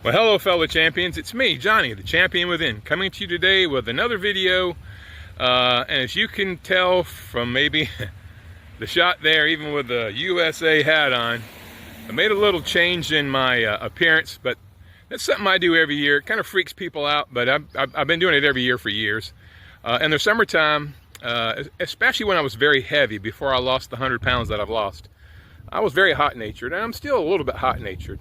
Well, hello fellow champions, it's me, Johnny, the champion within, coming to you today with another video. And as you can tell from maybe the shot there, even with the USA hat on, I made a little change in my appearance, but that's something I do every year. It kind of freaks people out, but I've been doing it every year for years. In the summertime, especially when I was very heavy, before I lost the 100 pounds that I've lost, I was very hot-natured, and I'm still a little bit hot-natured.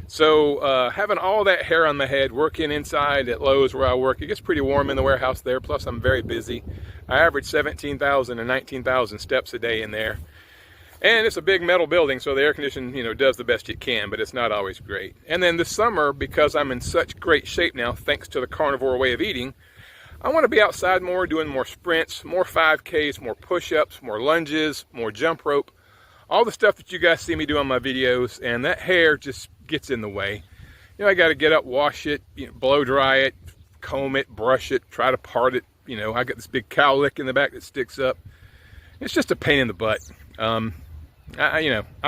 So having all that hair on my head, working inside at Lowe's where I work, it gets pretty warm in the warehouse there, plus I'm very busy. I average 17,000 and 19,000 steps a day in there. And it's a big metal building, so the air conditioning, does the best it can, but it's not always great. And then this summer, because I'm in such great shape now, thanks to the carnivore way of eating, I want to be outside more, doing more sprints, more 5Ks, more push-ups, more lunges, more jump rope, all the stuff that you guys see me do on my videos, and that hair just gets in the way. I got to get up, wash it, blow dry it, comb it, brush it, try to part it. I got this big cowlick in the back that sticks up. It's just a pain in the butt. I've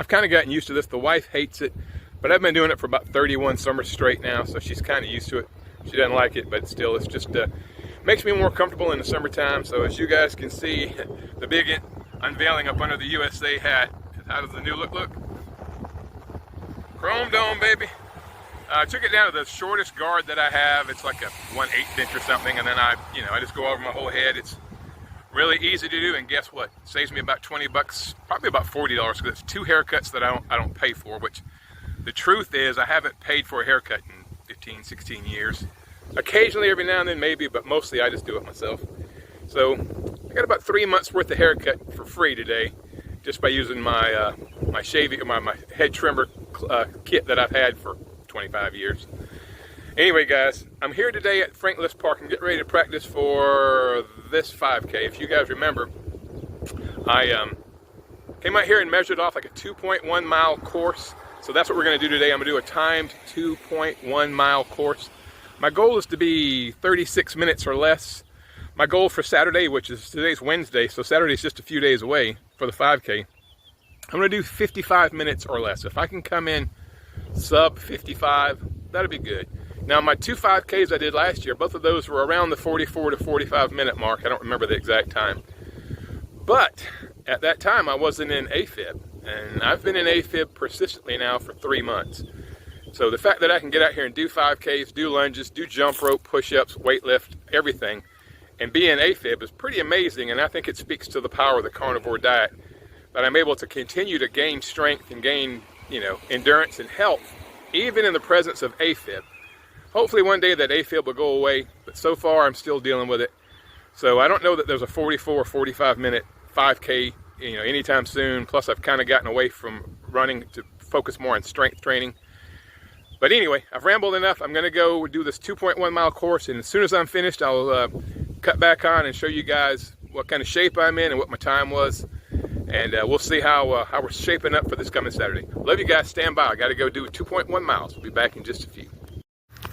kind of gotten used to this. The wife hates it, but I've been doing it for about 31 summers straight now, so she's kind of used to it. She doesn't like it, but still, it's just makes me more comfortable in the summertime. So as you guys can see, the big unveiling up under the USA hat. How does the new look? Chrome dome, baby. I took it down to the shortest guard that I have. It's like a 1/8 inch or something, and then I just go over my whole head. It's really easy to do, and guess what? It saves me about 20 bucks, probably about $40, because it's 2 haircuts that I don't pay for, which the truth is I haven't paid for a haircut in 15, 16 years. Occasionally, every now and then, maybe, but mostly I just do it myself. So I got about 3 months worth of haircut for free today, just by using my my shaving, my head trimmer kit that I've had for 25 years. Anyway, guys, I'm here today at Franklin Park and get ready to practice for this 5K. If you guys remember, I came out here and measured off like a 2.1 mile course. So that's what we're going to do today. I'm going to do a timed 2.1 mile course. My goal is to be 36 minutes or less. My goal for Saturday, which is today's Wednesday, so Saturday's just a few days away for the 5K, I'm going to do 55 minutes or less. If I can come in sub 55, that'll be good. Now, my 2 5Ks I did last year, both of those were around the 44 to 45 minute mark. I don't remember the exact time. But at that time, I wasn't in AFib. And I've been in AFib persistently now for 3 months. So the fact that I can get out here and do 5Ks, do lunges, do jump rope, push-ups, weightlift, everything, and be in AFib is pretty amazing. And I think it speaks to the power of the carnivore diet, that I'm able to continue to gain strength and gain, endurance and health, even in the presence of AFib. Hopefully one day that AFib will go away, but so far I'm still dealing with it. So I don't know that there's a 44 or 45 minute 5K, anytime soon. Plus I've kind of gotten away from running to focus more on strength training. But anyway, I've rambled enough. I'm gonna go do this 2.1 mile course, and as soon as I'm finished, I'll cut back on and show you guys what kind of shape I'm in and what my time was. And we'll see how we're shaping up for this coming Saturday. Love you guys. Stand by. I got to go do 2.1 miles. We'll be back in just a few. All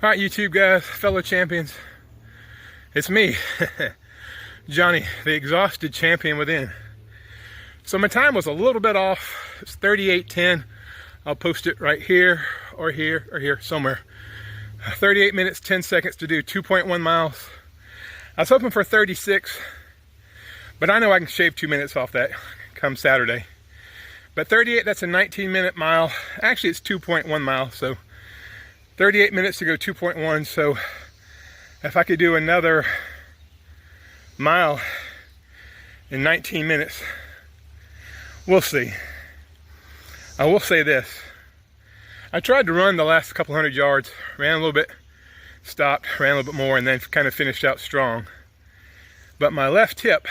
right, YouTube guys, fellow champions. It's me, Johnny, the exhausted champion within. So my time was a little bit off. It's 38:10. I'll post it right here or here or here somewhere. 38 minutes, 10 seconds to do 2.1 miles. I was hoping for 36. But I know I can shave 2 minutes off that come Saturday. But 38, that's a 19-minute mile. Actually, it's 2.1 miles, so 38 minutes to go 2.1. So if I could do another mile in 19 minutes, we'll see. I will say this. I tried to run the last couple hundred yards, ran a little bit, stopped, ran a little bit more, and then kind of finished out strong. But my left hip,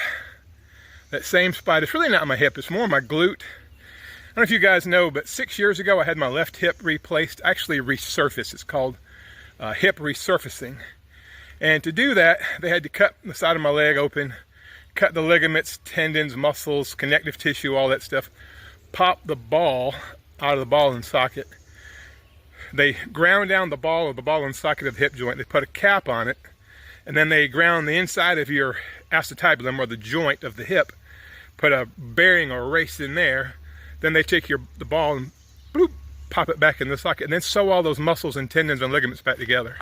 that same spot, it's really not my hip, it's more my glute. I don't know if you guys know, but 6 years ago I had my left hip replaced, actually resurfaced. It's called hip resurfacing. And to do that, they had to cut the side of my leg open, cut the ligaments, tendons, muscles, connective tissue, all that stuff, pop the ball out of the ball and socket. They ground down the ball of the ball and socket of the hip joint. They put a cap on it, and then they ground the inside of your acetabulum, or the joint of the hip, put a bearing or race in there. Then they take the ball and bloop, pop it back in the socket, and then sew all those muscles and tendons and ligaments back together.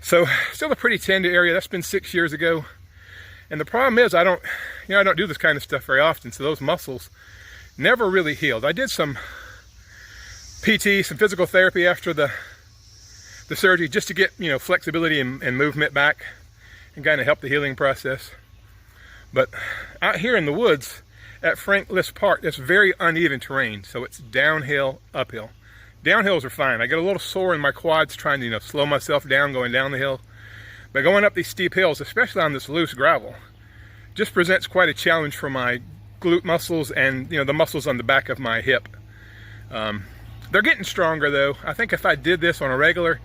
So still a pretty tender area. That's been 6 years ago. And the problem is I don't do this kind of stuff very often, so those muscles never really healed. I did some PT, some physical therapy after the surgery just to get, flexibility and movement back and kind of help the healing process. But out here in the woods at Frank List Park, it's very uneven terrain, so it's downhill, uphill. Downhills are fine. I get a little sore in my quads trying to, slow myself down going down the hill. But going up these steep hills, especially on this loose gravel, just presents quite a challenge for my glute muscles and, the muscles on the back of my hip. They're getting stronger though. I think if I did this on a regular,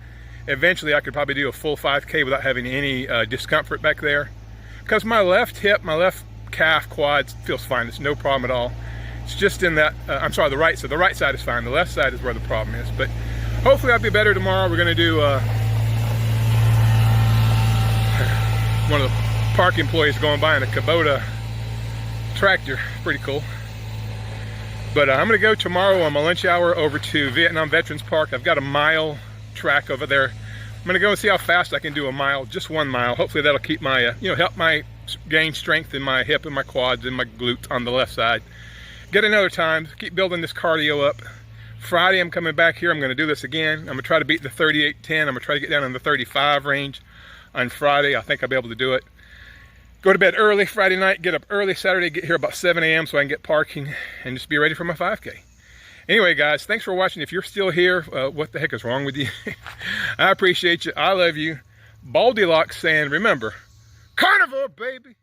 eventually I could probably do a full 5K without having any discomfort back there. Because my left hip, my left calf, quads feels fine. It's no problem at all. It's just in that, I'm sorry, the right side. The right side is fine. The left side is where the problem is. But hopefully I'll be better tomorrow. We're going to do, one of the park employees going by in a Kubota tractor. Pretty cool. But I'm going to go tomorrow on my lunch hour over to Vietnam Veterans Park. I've got a mile track over there. I'm going to go and see how fast I can do a mile, just 1 mile. Hopefully that'll keep my, help my gain strength in my hip and my quads and my glutes on the left side. Get another time, keep building this cardio up. Friday I'm coming back here, I'm going to do this again. I'm going to try to beat the 38.10. I'm going to try to get down in the 35 range on Friday. I think I'll be able to do it. Go to bed early Friday night, get up early Saturday, get here about 7 a.m. so I can get parking and just be ready for my 5K. Anyway, guys, thanks for watching. If you're still here, what the heck is wrong with you? I appreciate you. I love you. Baldilocks saying, remember, carnivore, baby.